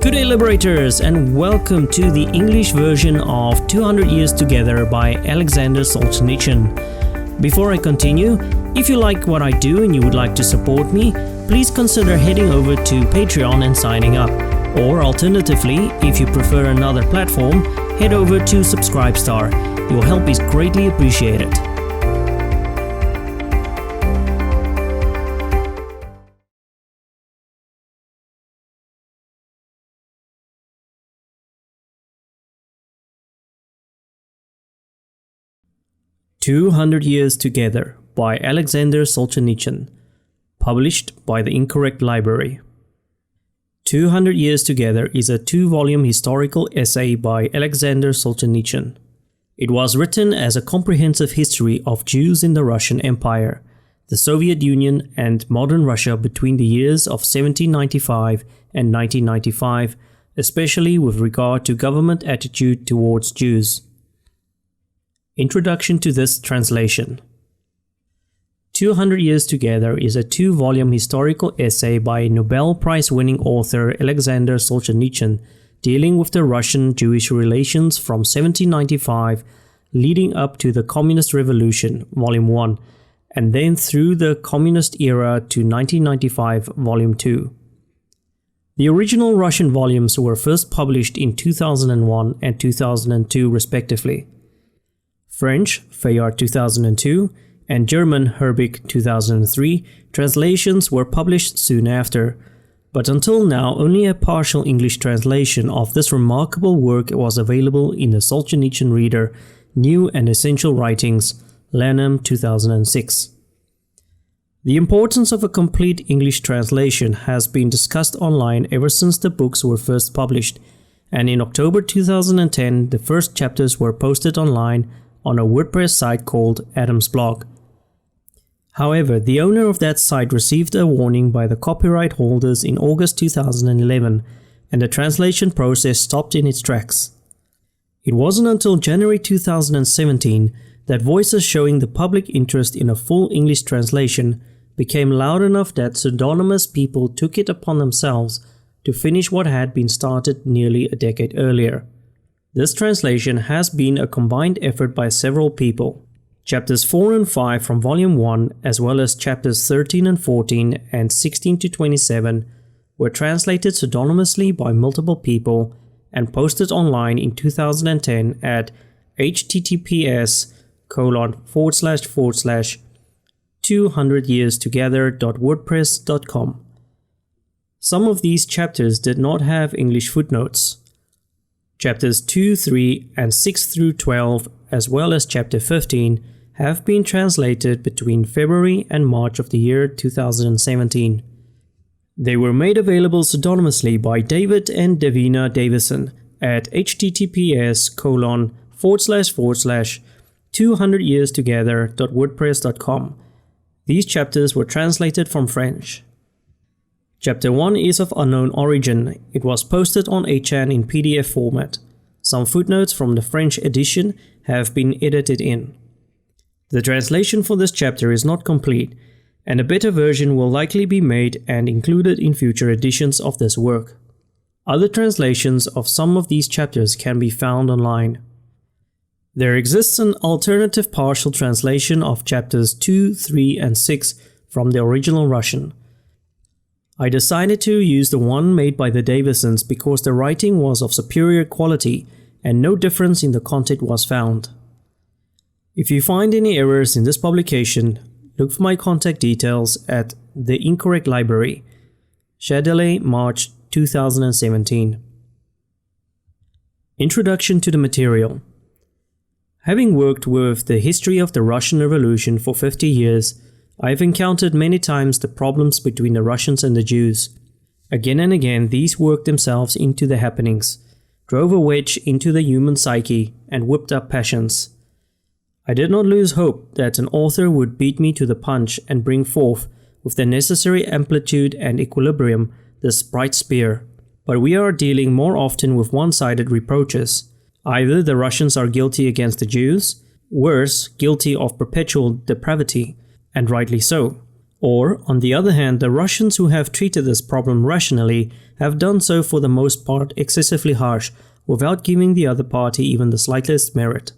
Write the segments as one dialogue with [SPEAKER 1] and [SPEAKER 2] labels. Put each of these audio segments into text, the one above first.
[SPEAKER 1] Good day, liberators, and welcome to the English version of 200 Years Together by Aleksandr Solzhenitsyn. Before I continue, if you like what I do and you would like to support me, please consider heading over to Patreon and signing up. Or alternatively, if you prefer another platform, head over to Subscribestar. Your help is greatly appreciated. "200 Years Together" by Aleksandr Solzhenitsyn, published by the Incorrect Library. 200 Years Together is a 2-volume historical essay by Aleksandr Solzhenitsyn. It was written as a comprehensive history of Jews in the Russian Empire, the Soviet Union and modern Russia between the years of 1795 and 1995, especially with regard to government attitude towards Jews. Introduction to this translation. 200 Years Together is a 2-volume historical essay by Nobel Prize-winning author Aleksandr Solzhenitsyn dealing with the Russian-Jewish relations from 1795 leading up to the Communist Revolution, Volume 1, and then through the Communist era to 1995, Volume 2. The original Russian volumes were first published in 2001 and 2002 respectively. French, Fayard 2002, and German, Herbig 2003, translations were published soon after, but until now only a partial English translation of this remarkable work was available in the Solzhenitsyn Reader, New and Essential Writings, Lanham 2006. The importance of a complete English translation has been discussed online ever since the books were first published, and in October 2010 the first chapters were posted online on a WordPress site called Adam's Blog. However, the owner of that site received a warning by the copyright holders in August 2011, and the translation process stopped in its tracks. It wasn't until January 2017 that voices showing the public interest in a full English translation became loud enough that pseudonymous people took it upon themselves to finish what had been started nearly a decade earlier. This translation has been a combined effort by several people. Chapters 4 and 5 from Volume 1, as well as chapters 13 and 14 and 16 to 27, were translated pseudonymously by multiple people and posted online in 2010 at https://200yearstogether.wordpress.com. Some of these chapters did not have English footnotes. Chapters 2, 3, and 6 through 12, as well as Chapter 15, have been translated between February and March of the year 2017. They were made available pseudonymously by David and Davina Davison at https://200yearstogether.wordpress.com. These chapters were translated from French. Chapter 1 is of unknown origin. It was posted on 8chan in PDF format. Some footnotes from the French edition have been edited in. The translation for this chapter is not complete, and a better version will likely be made and included in future editions of this work. Other translations of some of these chapters can be found online. There exists an alternative partial translation of chapters 2, 3, and 6 from the original Russian. I decided to use the one made by the Davisons because the writing was of superior quality and no difference in the content was found. If you find any errors in this publication, look for my contact details at the Incorrect Library, Shadele, March 2017. Introduction to the material. Having worked with the history of the Russian Revolution for 50 years, I have encountered many times the problems between the Russians and the Jews. Again and again, these worked themselves into the happenings, drove a wedge into the human psyche, and whipped up passions. I did not lose hope that an author would beat me to the punch and bring forth, with the necessary amplitude and equilibrium, this bright spear. But we are dealing more often with one-sided reproaches. Either the Russians are guilty against the Jews, worse, guilty of perpetual depravity, and rightly so, Or, on the other hand, the Russians who have treated this problem rationally have done so for the most part excessively harsh, without giving the other party even the slightest merit.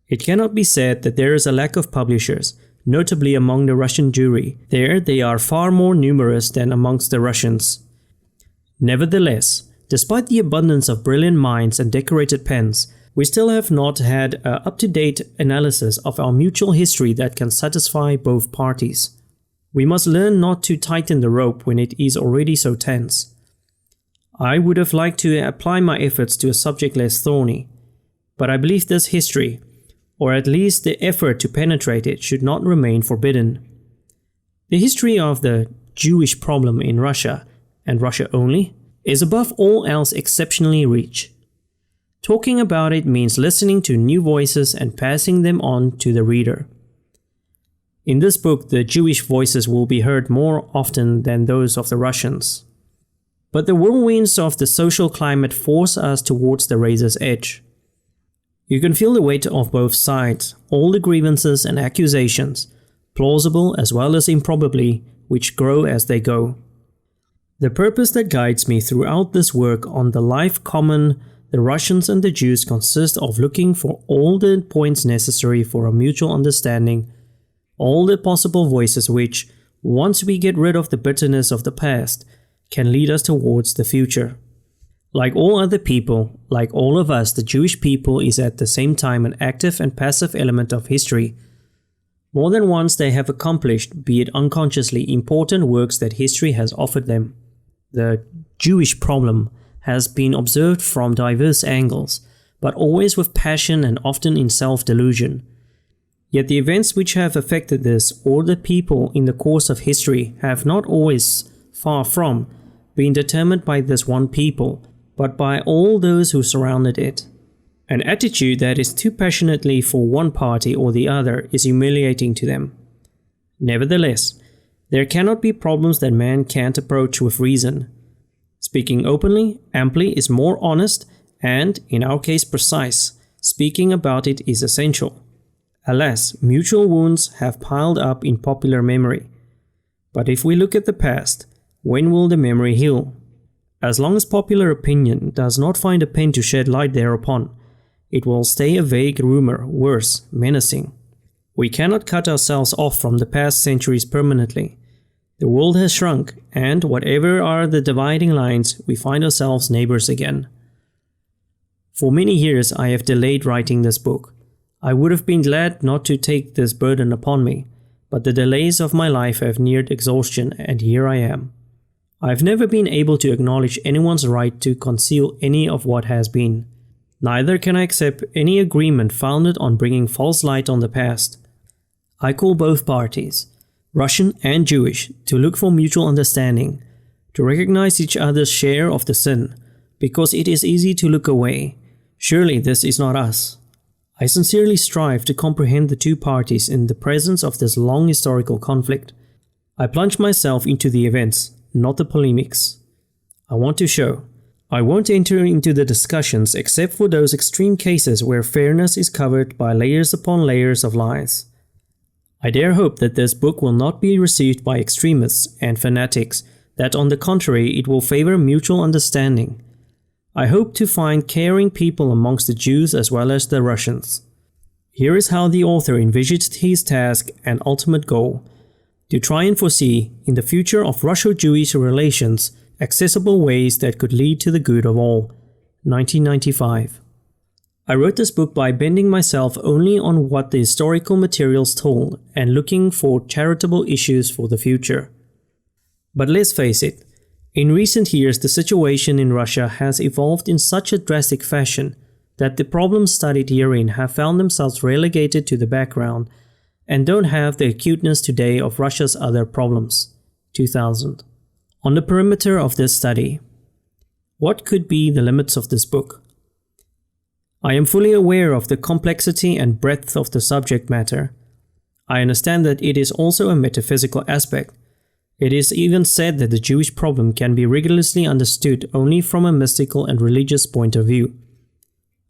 [SPEAKER 1] It cannot be said that there is a lack of publishers, notably among the Russian Jewry. There they are far more numerous than amongst the Russians. Nevertheless, despite the abundance of brilliant minds and decorated pens, we still have not had an up-to-date analysis of our mutual history that can satisfy both parties. We must learn not to tighten the rope when it is already so tense. I would have liked to apply my efforts to a subject less thorny, but I believe this history, or at least the effort to penetrate it, should not remain forbidden. The history of the Jewish problem in Russia, and Russia only, is above all else exceptionally rich. Talking about it means listening to new voices and passing them on to the reader. In this book, the Jewish voices will be heard more often than those of the Russians. But the whirlwinds of the social climate force us towards the razor's edge. You can feel the weight of both sides, all the grievances and accusations, plausible as well as improbably, which grow as they go. The purpose that guides me throughout this work on the life common the Russians and the Jews consists of looking for all the points necessary for a mutual understanding, all the possible voices which, once we get rid of the bitterness of the past, can lead us towards the future. Like all other people, like all of us, the Jewish people is at the same time an active and passive element of history. More than once they have accomplished, be it unconsciously, important works that history has offered them. The Jewish problem has been observed from diverse angles, but always with passion and often in self-delusion. Yet the events which have affected this or the people in the course of history have not always, far from, been determined by this one people, but by all those who surrounded it. An attitude that is too passionately for one party or the other is humiliating to them. Nevertheless, there cannot be problems that man can't approach with reason. Speaking openly, amply is more honest and, in our case, precise. Speaking about it is essential. Alas, mutual wounds have piled up in popular memory. But if we look at the past, when will the memory heal? As long as popular opinion does not find a pen to shed light thereupon, it will stay a vague rumor, worse, menacing. We cannot cut ourselves off from the past centuries permanently. The world has shrunk, and whatever are the dividing lines, we find ourselves neighbors again. For many years I have delayed writing this book. I would have been glad not to take this burden upon me, but the delays of my life have neared exhaustion, and here I am. I have never been able to acknowledge anyone's right to conceal any of what has been. Neither can I accept any agreement founded on bringing false light on the past. I call both parties, Russian and Jewish, to look for mutual understanding, to recognize each other's share of the sin, because it is easy to look away. Surely this is not us. I sincerely strive to comprehend the two parties in the presence of this long historical conflict. I plunge myself into the events, not the polemics. I want to show. I won't enter into the discussions except for those extreme cases where fairness is covered by layers upon layers of lies. I dare hope that this book will not be received by extremists and fanatics, that on the contrary it will favor mutual understanding. I hope to find caring people amongst the Jews as well as the Russians. Here is how the author envisaged his task and ultimate goal: to try and foresee, in the future of Russo-Jewish relations, accessible ways that could lead to the good of all. 1995. I wrote this book by bending myself only on what the historical materials told and looking for charitable issues for the future. But let's face it, in recent years the situation in Russia has evolved in such a drastic fashion that the problems studied herein have found themselves relegated to the background and don't have the acuteness today of Russia's other problems. 2000. On the perimeter of this study, what could be the limits of this book? I am fully aware of the complexity and breadth of the subject matter. I understand that it is also a metaphysical aspect. It is even said that the Jewish problem can be rigorously understood only from a mystical and religious point of view.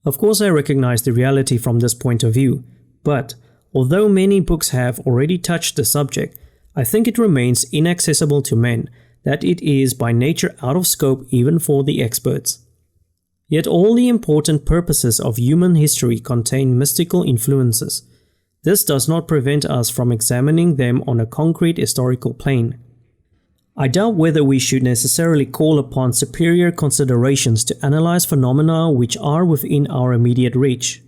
[SPEAKER 1] Of course, I recognize the reality from this point of view, but although many books have already touched the subject, I think it remains inaccessible to men, that it is by nature out of scope even for the experts. Yet all the important purposes of human history contain mystical influences. This does not prevent us from examining them on a concrete historical plane. I doubt whether we should necessarily call upon superior considerations to analyze phenomena which are within our immediate reach.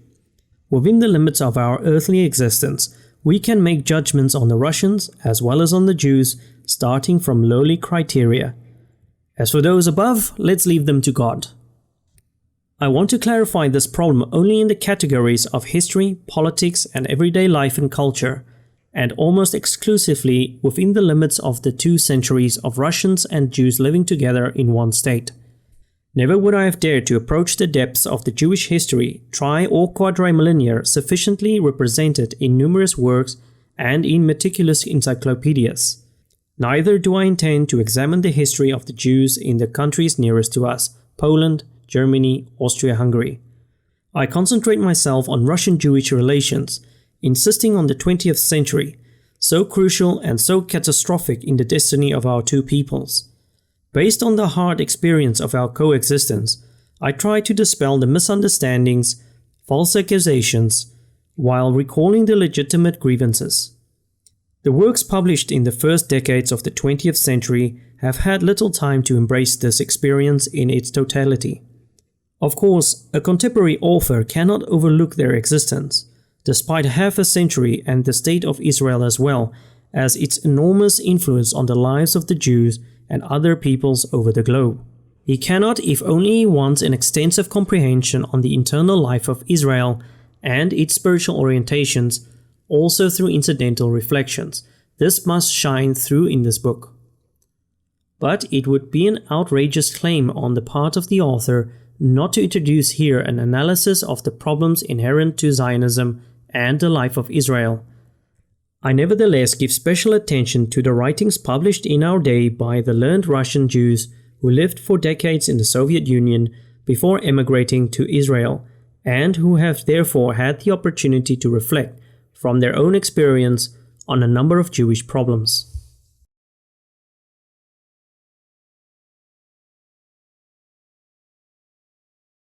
[SPEAKER 1] Within the limits of our earthly existence, we can make judgments on the Russians as well as on the Jews, starting from lowly criteria. As for those above, let's leave them to God. I want to clarify this problem only in the categories of history, politics, and everyday life and culture, and almost exclusively within the limits of the 2 centuries of Russians and Jews living together in one state. Never would I have dared to approach the depths of the Jewish history, tri- or quadrimillennial, sufficiently represented in numerous works and in meticulous encyclopedias. Neither do I intend to examine the history of the Jews in the countries nearest to us, Poland, Germany, Austria-Hungary. I concentrate myself on Russian-Jewish relations, insisting on the 20th century, so crucial and so catastrophic in the destiny of our 2 peoples. Based on the hard experience of our coexistence, I try to dispel the misunderstandings, false accusations, while recalling the legitimate grievances. The works published in the first decades of the 20th century have had little time to embrace this experience in its totality. Of course, a contemporary author cannot overlook their existence, despite half a century and the state of Israel as well, as its enormous influence on the lives of the Jews and other peoples over the globe. He cannot, if only he wants an extensive comprehension on the internal life of Israel and its spiritual orientations, also through incidental reflections. This must shine through in this book. But it would be an outrageous claim on the part of the author not to introduce here an analysis of the problems inherent to Zionism and the life of Israel. I nevertheless give special attention to the writings published in our day by the learned Russian Jews who lived for decades in the Soviet Union before emigrating to Israel, and who have therefore had the opportunity to reflect from their own experience on a number of Jewish problems.